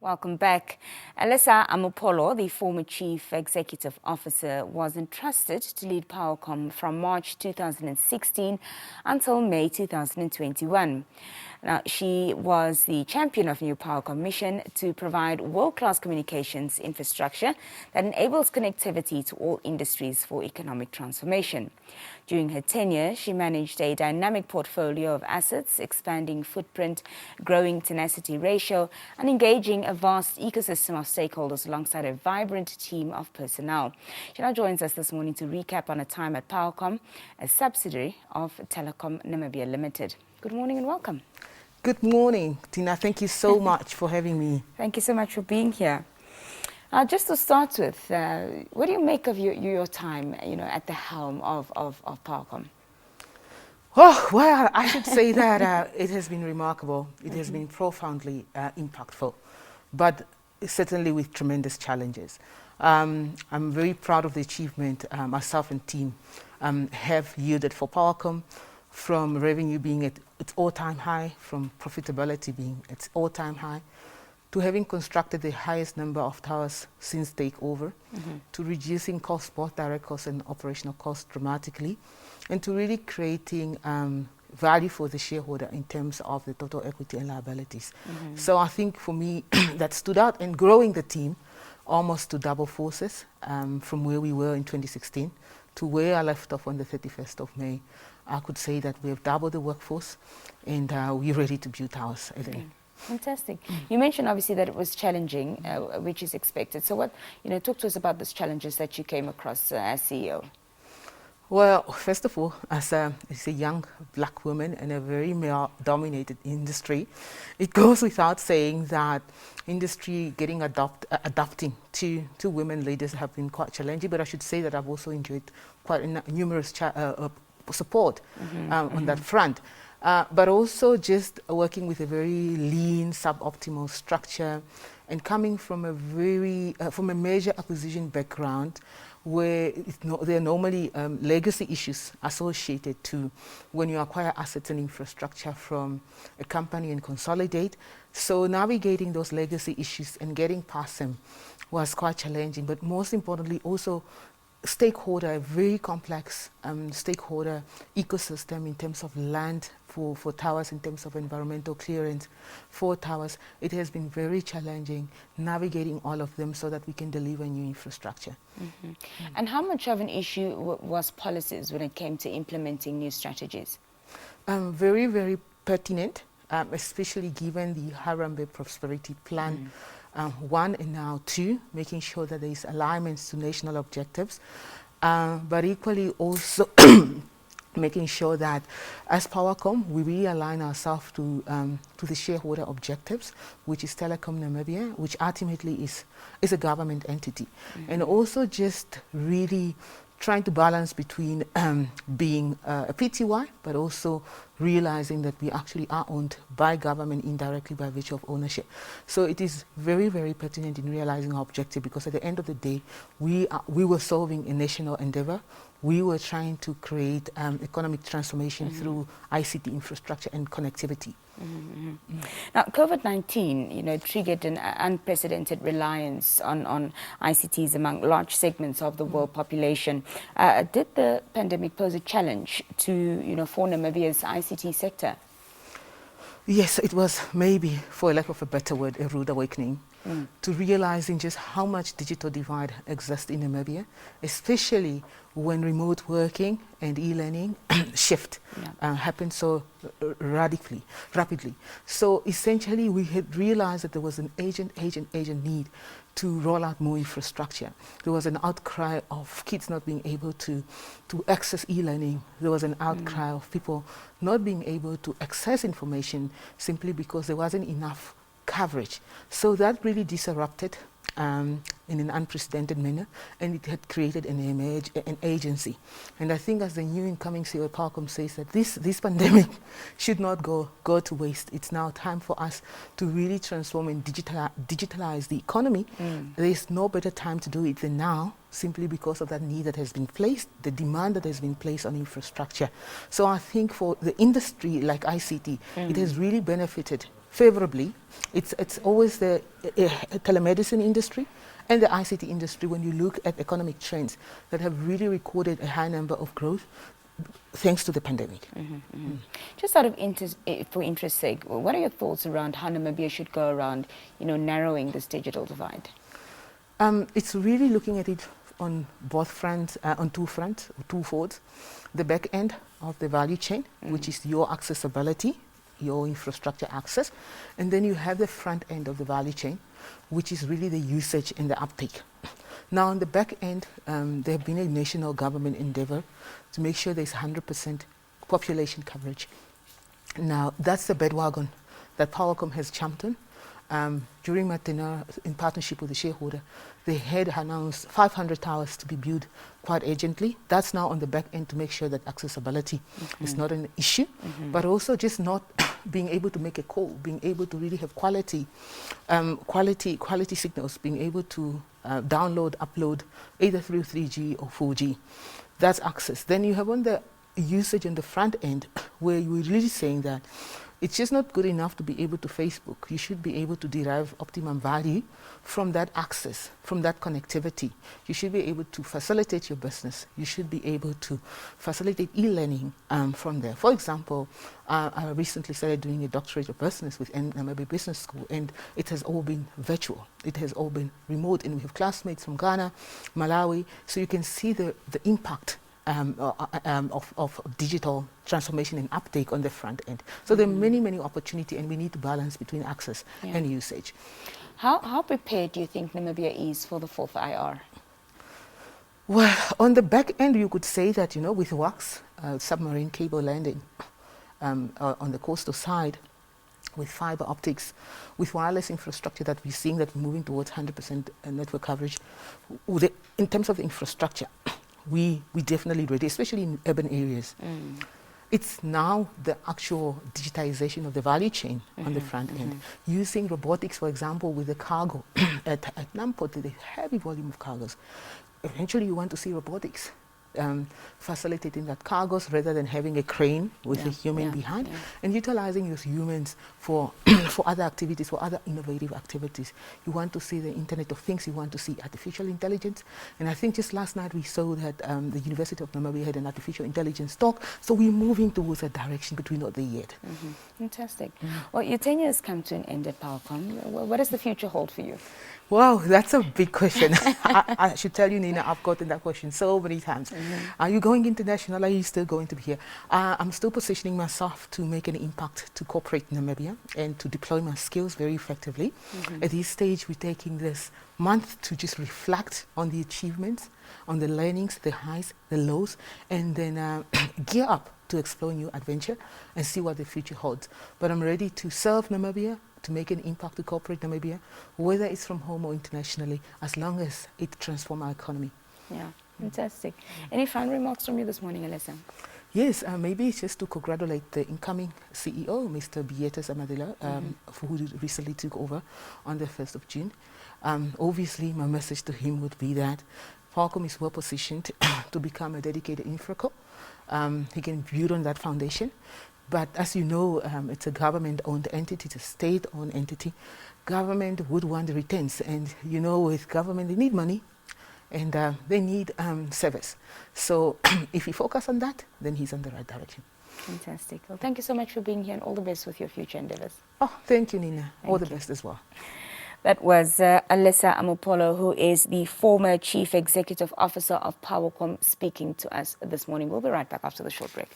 Welcome back. Alisa Amupolo, the former Chief Executive Officer, was entrusted to lead PowerCom from March 2016 until May 2021. Now, she was the champion of new PowerCom mission to provide world-class communications infrastructure that enables connectivity to all industries for economic transformation. During her tenure, she managed a dynamic portfolio of assets, expanding footprint, growing tenacity ratio, and engaging a vast ecosystem of stakeholders alongside a vibrant team of personnel. She now joins us this morning to recap on her time at PowerCom, a subsidiary of Telecom Namibia Limited. Good morning and welcome. Good morning, Tina. Thank you so much for having me. Thank you so much for being here. Just to start with, what do you make of your time, at the helm of PowerCom? Oh, well, I should say that it has been remarkable. It has been profoundly impactful, but certainly with tremendous challenges. I'm very proud of the achievement myself and team have yielded for PowerCom, from revenue being at its all-time high, from profitability being at its all-time high, to having constructed the highest number of towers since takeover, to reducing costs, both direct costs and operational costs, dramatically, and to really creating value for the shareholder in terms of the total equity and liabilities. So I think for me that stood out, and growing the team almost to double forces from where we were in 2016 to where I left off on the 31st of May. I could say that we have doubled the workforce and we're ready to build towers again. Fantastic. You mentioned obviously that it was challenging, which is expected. So what, talk to us about those challenges that you came across as CEO. Well, first of all, as a young black woman in a very male-dominated industry, it goes without saying that industry getting adapting to women leaders have been quite challenging. But I should say that I've also enjoyed quite numerous support on that front. But also just working with a very lean, suboptimal structure, and coming from a major acquisition background, where there are normally legacy issues associated to when you acquire assets and infrastructure from a company and consolidate. So navigating those legacy issues and getting past them was quite challenging, but most importantly also a very complex stakeholder ecosystem in terms of land for towers, in terms of environmental clearance for towers. It has been very challenging navigating all of them so that we can deliver new infrastructure. And how much of an issue was policies when it came to implementing new strategies? Very, very pertinent, especially given the Harambee Prosperity Plan. 1 and now 2, making sure that there is alignments to national objectives, but equally also making sure that as PowerCom, we realign ourselves to the shareholder objectives, which is Telecom Namibia, which ultimately is a government entity. And also just really trying to balance between being a PTY, but also realizing that we actually are owned by government indirectly by virtue of ownership. So it is very, very pertinent in realizing our objective, because at the end of the day, we were solving a national endeavor. We were trying to create economic transformation through ICT infrastructure and connectivity. Now, COVID-19, triggered an unprecedented reliance on ICTs among large segments of the world population. Did the pandemic pose a challenge to, for Namibia's ICT sector? Yes, it was maybe, for lack of a better word, a rude awakening to realizing just how much digital divide exists in Namibia, especially when remote working and e-learning shift happened so rapidly. So essentially, we had realized that there was an urgent need to roll out more infrastructure. There was an outcry of kids not being able to access e-learning. There was an outcry of people not being able to access information simply because there wasn't enough coverage. So that really disrupted in an unprecedented manner, and it had created an agency. And I think, as the new incoming CEO of PowerCom says, that this pandemic should not go to waste. It's now time for us to really transform and digitalize the economy. There is no better time to do it than now, simply because of that need that has been placed, the demand that has been placed on infrastructure. So I think for the industry like ICT, it has really benefited favorably, it's always the telemedicine industry and the ICT industry when you look at economic trends that have really recorded a high number of growth thanks to the pandemic. Just out of for interest's sake, what are your thoughts around how Namibia should go around, narrowing this digital divide? It's really looking at it on both fronts, on two fronts, two folds. The back end of the value chain, which is your accessibility, your infrastructure access, and then you have the front end of the value chain, which is really the usage and the uptake. Now, on the back end, there have been a national government endeavor to make sure there's 100% population coverage. Now, that's the bandwagon that PowerCom has jumped on. During my tenure, in partnership with the shareholder, they had announced 500 towers to be built quite urgently. That's now on the back end to make sure that accessibility is not an issue, but also just not being able to make a call, being able to really have quality signals, being able to download, upload, either through 3G or 4G. That's access. Then you have on the usage on the front end, where you're really saying that it's just not good enough to be able to Facebook. You should be able to derive optimum value from that access, from that connectivity. You should be able to facilitate your business. You should be able to facilitate e-learning from there. For example, I recently started doing a doctorate of business with Namibia Business School, and it has all been virtual. It has all been remote, and we have classmates from Ghana, Malawi, so you can see the impact of digital transformation and uptake on the front end. So there are many opportunities, and we need to balance between access and usage. How prepared do you think Namibia is for the fourth IR? Well, on the back end, you could say that, with WACS, submarine cable landing on the coastal side, with fiber optics, with wireless infrastructure that we're seeing that we're moving towards 100% network coverage. In terms of the infrastructure, we definitely ready, especially in urban areas. It's now the actual digitization of the value chain on the front end. Using robotics, for example, with the cargo at Namport, the heavy volume of cargoes. Eventually, you want to see robotics facilitating that cargoes rather than having a crane with a human behind, and utilizing those humans for other activities, for other innovative activities. You want to see the Internet of Things, you want to see artificial intelligence, and I think just last night we saw that the University of Namibia had an artificial intelligence talk, so we're moving towards that direction, but we're not there yet. Fantastic. Well, your tenure has come to an end at PowerCom. What does the future hold for you? Wow, that's a big question. I should tell you, Nina, I've gotten that question so many times. Are you going international? Are you still going to be here? I'm still positioning myself to make an impact to corporate Namibia and to deploy my skills very effectively. At this stage, we're taking this month to just reflect on the achievements, on the learnings, the highs, the lows, and then gear up to explore new adventure and see what the future holds. But I'm ready to serve Namibia, to make an impact to corporate Namibia, whether it's from home or internationally, as long as it transforms our economy. Yeah. Fantastic. Any final remarks from you this morning, Alisa? Yes, maybe it's just to congratulate the incoming CEO, Mr. Bietes Amadila, who recently took over on the 1st of June. Obviously, my message to him would be that PowerCom is well positioned to become a dedicated infraco. He can build on that foundation. But as you know, it's a government-owned entity, it's a state-owned entity. Government would want the returns, and with government, they need money, and they need service. So if he focuses on that, then he's on the right direction. Fantastic. Well, thank you so much for being here, and all the best with your future endeavors. Oh, thank you, Nina. All the best as well. That was Alisa Amupolo, who is the former Chief Executive Officer of PowerCom, speaking to us this morning. We'll be right back after the short break.